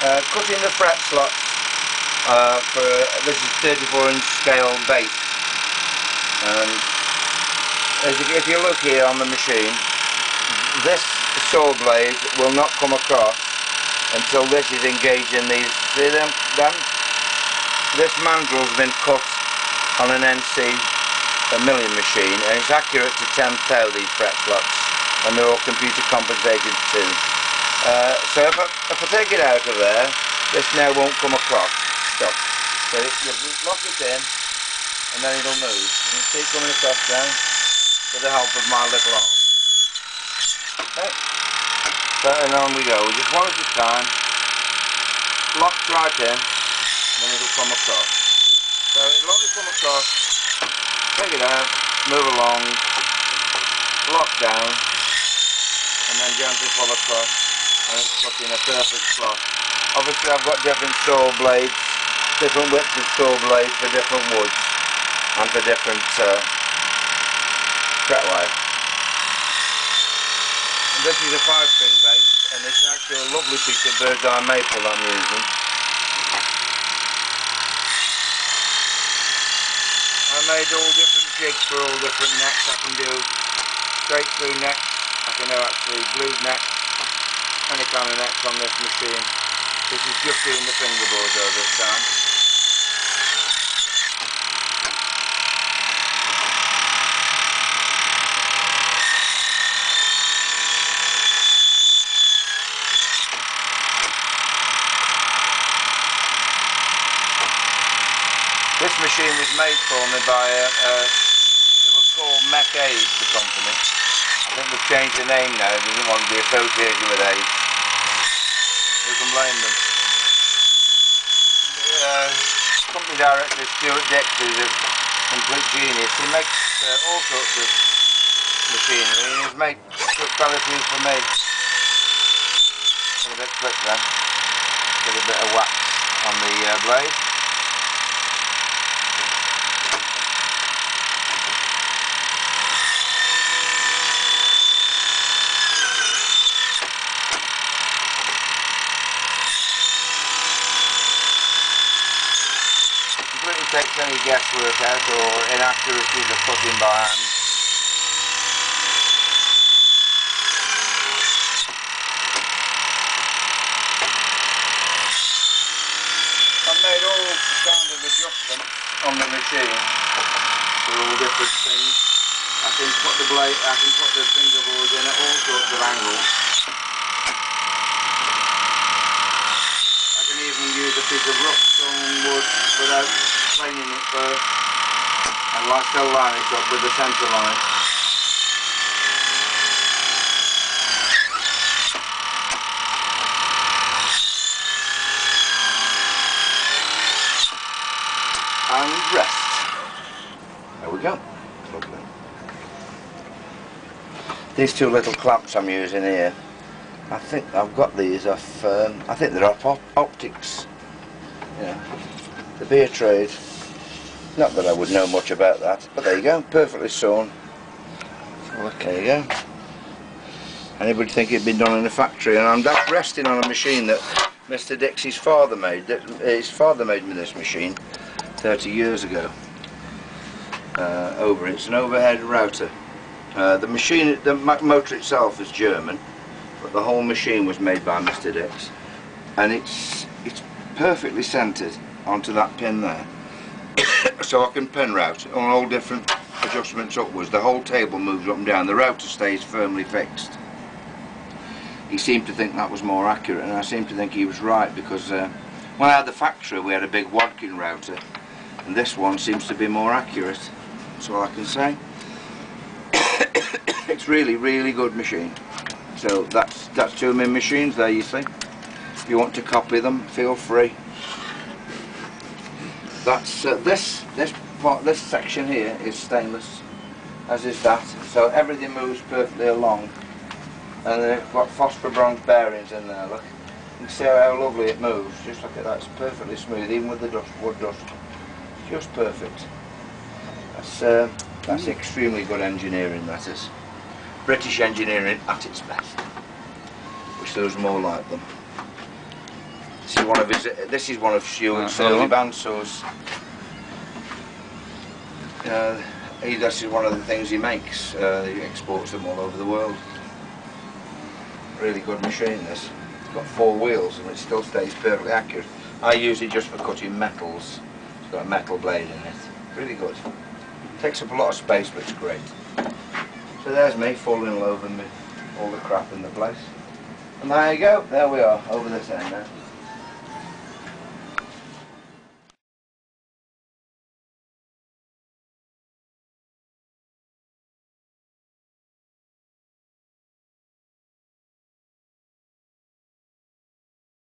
Cutting the fret slots for this is 34-inch scale base, and if you look here on the machine, this saw blade will not come across until this is engaged in these. See them? This mandrel's been cut on an NC milling machine, and it's accurate to 10th thou, these fret slots, and they're all computer compensated too. So if I take it out of there, this now won't come across. Stop. So you lock it in, and then it'll move. You see it coming across now with the help of my little arm. Okay. So and on we go. Just one at a time. Locks right in, and then it'll come across. So it'll only come across. Take it out, move along, lock down, and then gently pull across, and it's put in a perfect slot. Obviously I've got different saw blades, different widths of saw blades for different woods, and for different fret wire. And this is a 5-string base, and it's actually a lovely piece of bird's eye maple I'm using. I made all different jigs for all different necks. I can do straight through necks, I can do actually glued necks, any kind of necks on this machine. This is just doing the fingerboard though this time. This machine was made for me by they were called Mech A's, the company. I think they've changed the name now, they didn't want to be associated with A's. Who can blame them? Company director Stuart Dixon is a complete genius. He makes all sorts of machinery, and he's made quite a few for me. Get a bit quick then. Get a bit of wax on the blade. Completely takes any guesswork out or inaccuracies of cutting by hand. I've made all kinds of adjustments on the machine for all different things. I can put the blade, I can put the fingerboard in at all sorts of angles. I can even use a piece of rough stone wood without planing it first, and still line it up with the centre line. And rest. There we go. Lovely. These two little clamps I'm using here, I think I've got these off, I think they're off optics. Yeah. The beer trade. Not that I would know much about that, but there you go, perfectly sewn. So there you go. Anybody think it'd been done in a factory? And I'm just resting on a machine that Mr. Dixie's father made. His father made me this machine 30 years ago. It's an overhead router. The machine, the motor itself is German, but the whole machine was made by Mr. Dix, and it's perfectly centred onto that pin there. So I can pen route on all different adjustments upwards. The whole table moves up and down. The router stays firmly fixed. He seemed to think that was more accurate, and I seem to think he was right, because when I had the factory we had a big Wadkin router, and this one seems to be more accurate. That's all I can say. It's really good machine. So that's two of my machines there, you see. If you want to copy them, feel free. That's this section here is stainless, as is that. So everything moves perfectly along, and then it's got phosphor bronze bearings in there. Look, you can see how lovely it moves. Just look at that; it's perfectly smooth, even with the dust, wood dust. It's just perfect. That's extremely good engineering. That is British engineering at its best. Wish there was more like them. See one of his. This is one of Stuart's early bandsaws. This is one of the things he makes. He exports them all over the world. Really good machine. This. It's got 4 wheels and it still stays perfectly accurate. I use it just for cutting metals. It's got a metal blade in it. Really good. Takes up a lot of space, but it's great. So there's me falling all over me, all the crap in the place. And there you go. There we are over this end now.